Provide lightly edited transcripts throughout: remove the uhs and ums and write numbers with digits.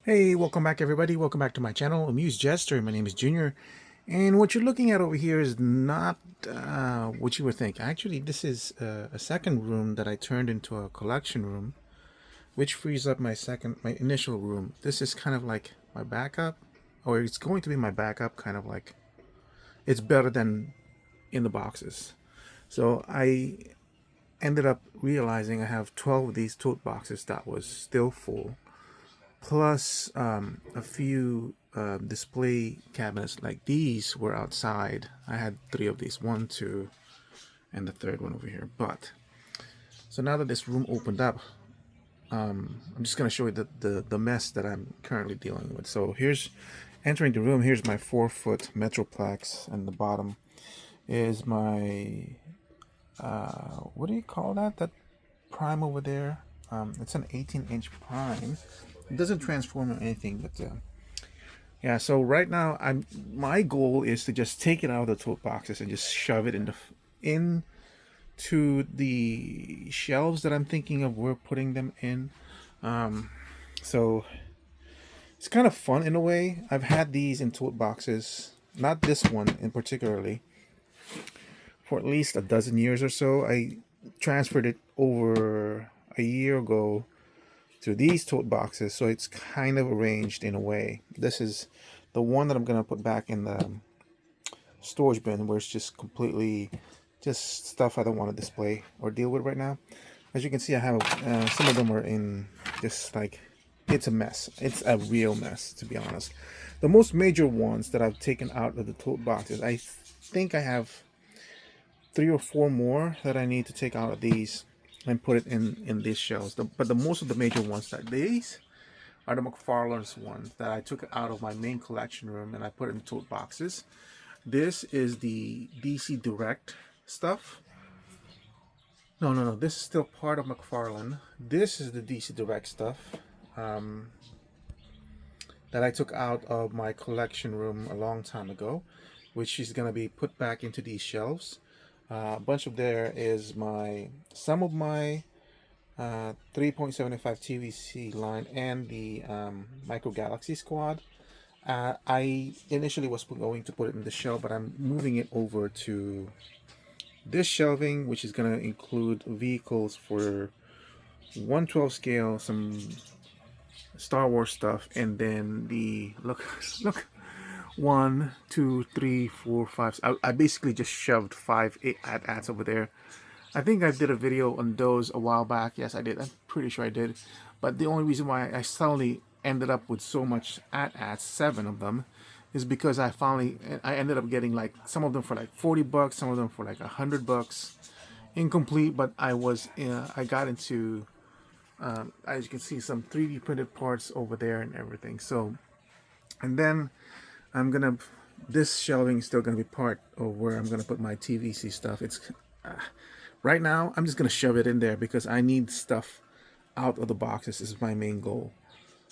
Hey, welcome back everybody. Welcome back to my channel, AmusedJester. My name is Junior. And what you're looking at over here is not what you would think. Actually, this is a second room that I turned into a collection room, which frees up my initial room. This is kind of like my backup, or it's going to be my backup, kind of like it's better than in the boxes. So I ended up realizing I have 12 of these tote boxes that was still full, plus a few display cabinets like these were outside. I had 3 of these, 1, 2, and the third one over here. But so now that this room opened up, I'm just going to show you the mess that I'm currently dealing with. So here's entering the room. Here's my 4-foot Metroplex, and the bottom is my what do you call that prime over there? It's an 18-inch prime. It doesn't transform or anything, but yeah. So right now, my goal is to just take it out of the tote boxes and just shove it into the shelves that I'm thinking of we're putting them in. So it's kind of fun in a way. I've had these in tote boxes, not this one in particularly, for at least a dozen years or so. I transferred it over a year ago to these tote boxes, so it's kind of arranged in a way. This is the one that I'm gonna put back in the storage bin, where it's just completely just stuff I don't want to display or deal with right now. As you can see, I have some of them are in just like, it's a mess. It's a real mess, to be honest. The most major ones that I've taken out of the tote boxes, I think I have 3 or 4 more that I need to take out of these and put it in these shelves. But the most of the major ones, that these are the McFarlane's ones that I took out of my main collection room and I put it in tote boxes. This is the DC Direct stuff. No, this is still part of McFarlane. This is the DC Direct stuff that I took out of my collection room a long time ago, which is going to be put back into these shelves. A bunch of there is some of my 3.75 TVC line and the Micro Galaxy Squad. I initially was going to put it in the shelf, but I'm moving it over to this shelving, which is going to include vehicles for 1/12 scale, some Star Wars stuff, and then the look 1, 2, 3, 4, 5. I basically just shoved 5 ads over there. I think I did a video on those a while back. Yes, I did. I'm pretty sure I did. But the only reason why I suddenly ended up with so much ads, 7 of them, is because I ended up getting like some of them for like $40, some of them for like $100, incomplete. But I got into as you can see, some 3D printed parts over there and everything. So, and then this shelving is still gonna be part of where I'm gonna put my TVC stuff. It's right now I'm just gonna shove it in there because I need stuff out of the boxes. This is my main goal.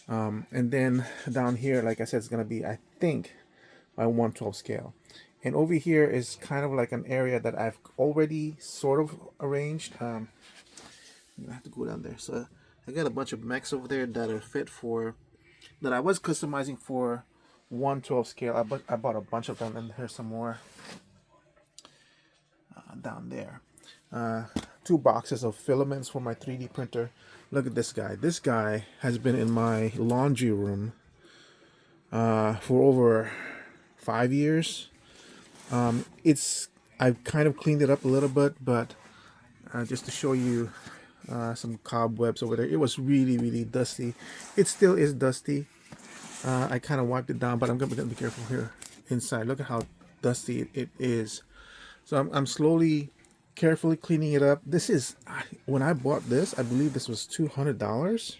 And then down here, like I said, it's gonna be, I think, my 1/12 scale. And over here is kind of like an area that I've already sort of arranged. I have to go down there. So I got a bunch of mechs over there that are fit for, that I was customizing for 1/12 scale. I bought a bunch of them, and here's some more down there. 2 boxes of filaments for my 3D printer. Look at this guy. This guy has been in my laundry room for over 5 years. I've kind of cleaned it up a little bit, but just to show you some cobwebs over there. It was really dusty. It still is dusty. I kind of wiped it down, but I'm gonna be careful here inside. Look at how dusty it is. So I'm slowly, carefully cleaning it up. This is, when I bought this, I believe this was $200.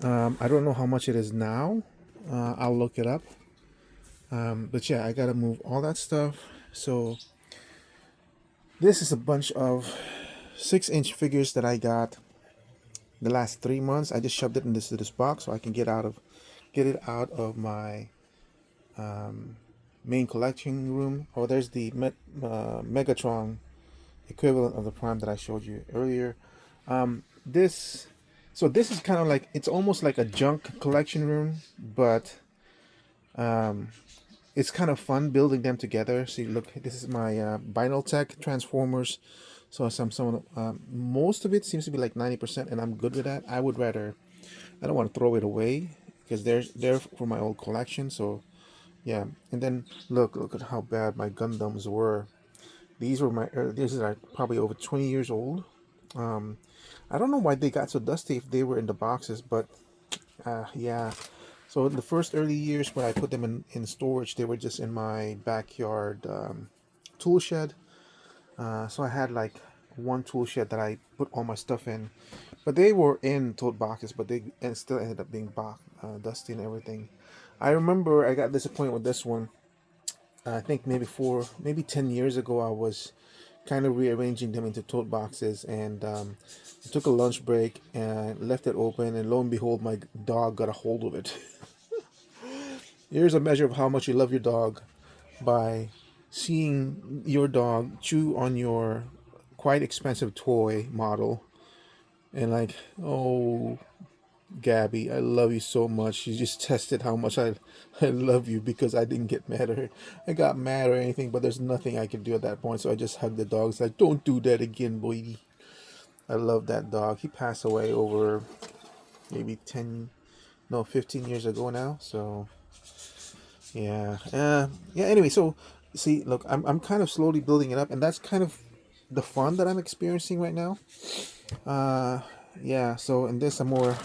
I don't know how much it is now. I'll look it up. But yeah, I gotta move all that stuff. So this is a bunch of 6-inch figures that I got the last 3 months. I just shoved it in this box so I can get it out of my main collection room. Oh, there's the Megatron equivalent of the Prime that I showed you earlier. This So this is kind of like, it's almost like a junk collection room, but um, it's kind of fun building them together. See, look, this is my Vinyl Tech Transformers. So most of it seems to be like 90%, and I'm good with that. I don't want to throw it away because they're for my old collection. So yeah, and then look at how bad my Gundams were. These are probably over 20 years old. Um, I don't know why they got so dusty if they were in the boxes, but yeah. So in the first early years when I put them in storage, they were just in my backyard tool shed. So I had like one tool shed that I put all my stuff in, but they were in tote boxes, but they and still ended up being dusty and everything. I remember I got disappointed with this one. I think maybe 10 years ago, I was kind of rearranging them into tote boxes, and I took a lunch break and left it open, and lo and behold, my dog got a hold of it. Here's a measure of how much you love your dog by seeing your dog chew on your quite expensive toy model, and like, oh, Gabby, I love you so much. She just tested how much I love you because I didn't get mad at her. I got mad or anything, but there's nothing I can do at that point. So I just hugged the dog. It's like, don't do that again, boy. I love that dog. He passed away over maybe 15 years ago now. So yeah, yeah. Anyway, so see, look, I'm kind of slowly building it up, and that's kind of the fun that I'm experiencing right now. Uh, yeah. So in this, I'm more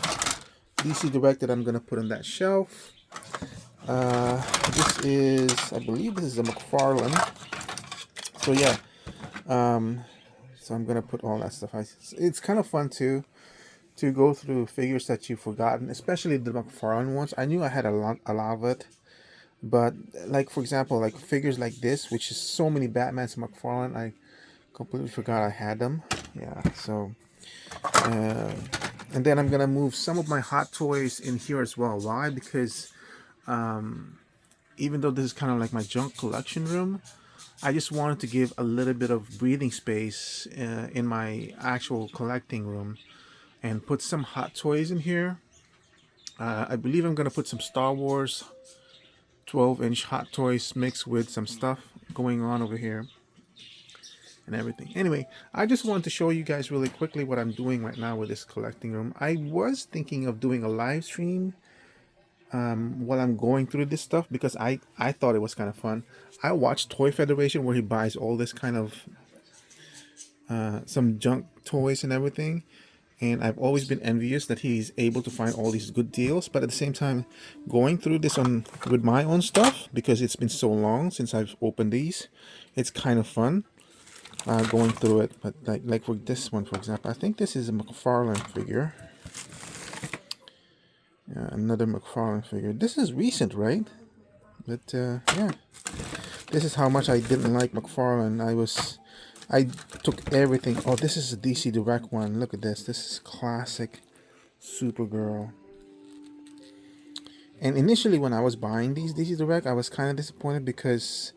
DC Direct that I'm gonna put on that shelf. Uh, this is, I believe, this is a McFarlane. So yeah, um, so I'm gonna put all that stuff. It's kind of fun to go through figures that you've forgotten, especially the McFarlane ones. I knew I had a lot of it, but like for example, like figures like this, which is so many Batmans McFarlane, I completely forgot I had them. Yeah, so uh, and then I'm gonna move some of my Hot Toys in here as well. Why? Because even though this is kind of like my junk collection room, I just wanted to give a little bit of breathing space in my actual collecting room and put some Hot Toys in here. I believe I'm going to put some Star Wars 12-inch Hot Toys mixed with some stuff going on over here and everything. Anyway, I just wanted to show you guys really quickly what I'm doing right now with this collecting room. I was thinking of doing a live stream while I'm going through this stuff because I thought it was kind of fun. I watched Toy Federation where he buys all this kind of some junk toys and everything, and I've always been envious that he's able to find all these good deals. But at the same time, going through this on with my own stuff because it's been so long since I've opened these, it's kind of fun going through it. But like for this one, for example, I think this is a McFarlane figure. Yeah, another McFarlane figure. This is recent, right? But yeah, this is how much I didn't like McFarlane. I took everything. Oh, this is a DC Direct one. Look at this. This is classic Supergirl. And initially, when I was buying these DC Direct, I was kind of disappointed because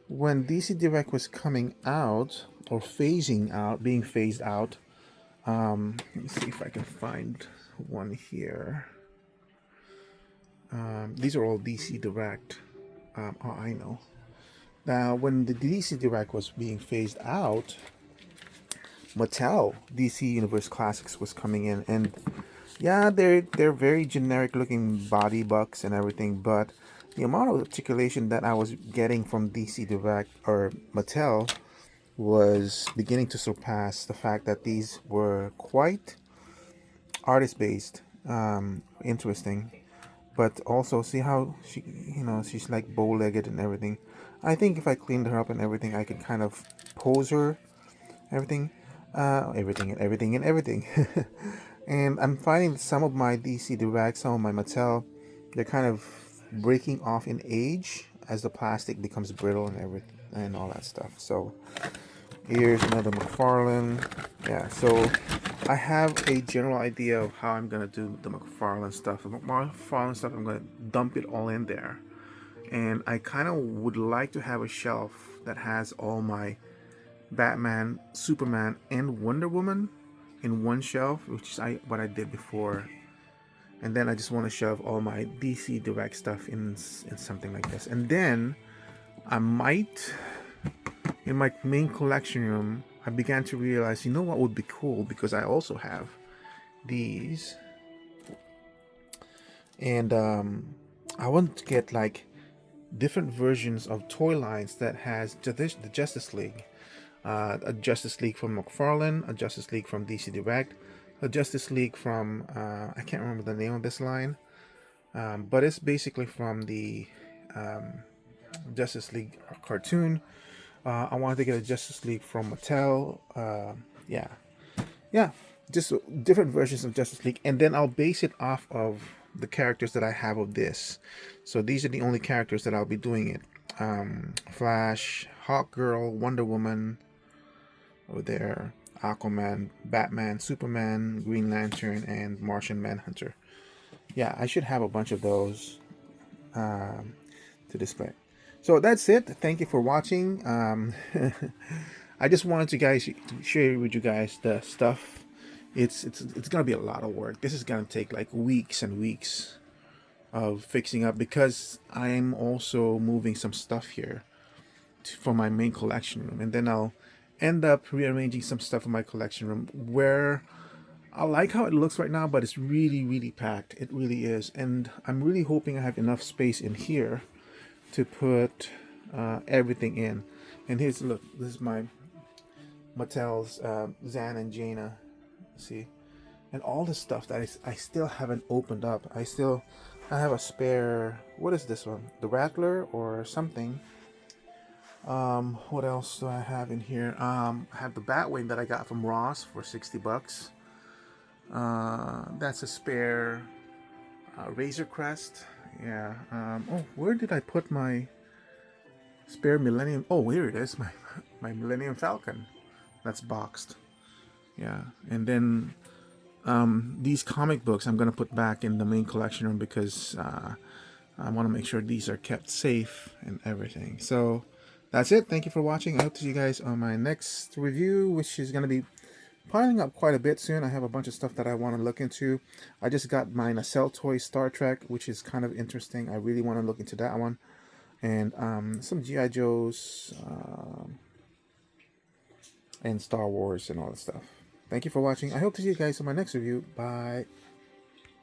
when DC Direct was coming out or phasing out, being phased out. Let me see if I can find one here. These are all DC Direct. Oh, I know. Now, when the DC Direct was being phased out, Mattel DC Universe Classics was coming in, and yeah, they're very generic looking body bucks and everything, but the amount of articulation that I was getting from DC Direct or Mattel was beginning to surpass the fact that these were quite artist based, interesting. But also see how she's like bow legged and everything. I think if I cleaned her up and everything, I could kind of pose her everything, everything. And I'm finding some of my DC Direct, some of my Mattel, they're kind of breaking off in age as the plastic becomes brittle and everything and all that stuff. So here's another McFarlane. Yeah, so I have a general idea of how I'm gonna do the McFarlane stuff. The McFarlane stuff, I'm gonna dump it all in there, and I kind of would like to have a shelf that has all my Batman, Superman, and Wonder Woman in one shelf, which is what I did before. And then I just want to shove all my DC Direct stuff in something like this. And then I might, in my main collection room, I began to realize, you know what would be cool, because I also have these. And I want to get like different versions of toy lines that has the Justice League. A Justice League from McFarlane, a Justice League from DC Direct, a Justice League from, I can't remember the name of this line, but it's basically from the Justice League cartoon. I wanted to get a Justice League from Mattel. Yeah, just different versions of Justice League, and then I'll base it off of the characters that I have of this. So these are the only characters that I'll be doing it. Flash, Hawkgirl, Wonder Woman, over there, Aquaman, Batman, Superman, Green Lantern, and Martian Manhunter. Yeah, I should have a bunch of those to display. So that's it. Thank you for watching. I just wanted to share with you guys the stuff. It's gonna be a lot of work. This is gonna take like weeks and weeks of fixing up, because I'm also moving some stuff here for my main collection room, and then I'll end up rearranging some stuff in my collection room, where I like how it looks right now, but it's really packed. It really is, and I'm really hoping I have enough space in here to put everything in. And here's, look, this is my Mattel's Zan and Jaina, see, and all the stuff that I still haven't opened up. I have a spare, what is this one, the Rattler or something. What else do I have in here? I have the Batwing that I got from Ross for 60 bucks. That's a spare Razor Crest. Yeah. Oh, where did I put my spare Millennium? Oh, here it is, my Millennium Falcon. That's boxed. Yeah. And then these comic books I'm gonna put back in the main collection room, because I want to make sure these are kept safe and everything. So that's it. Thank you for watching. I hope to see you guys on my next review, which is going to be piling up quite a bit soon. I have a bunch of stuff that I want to look into. I just got my Nacelle Toy Star Trek, which is kind of interesting. I really want to look into that one. And some G.I. Joes and Star Wars and all that stuff. Thank you for watching. I hope to see you guys on my next review. Bye.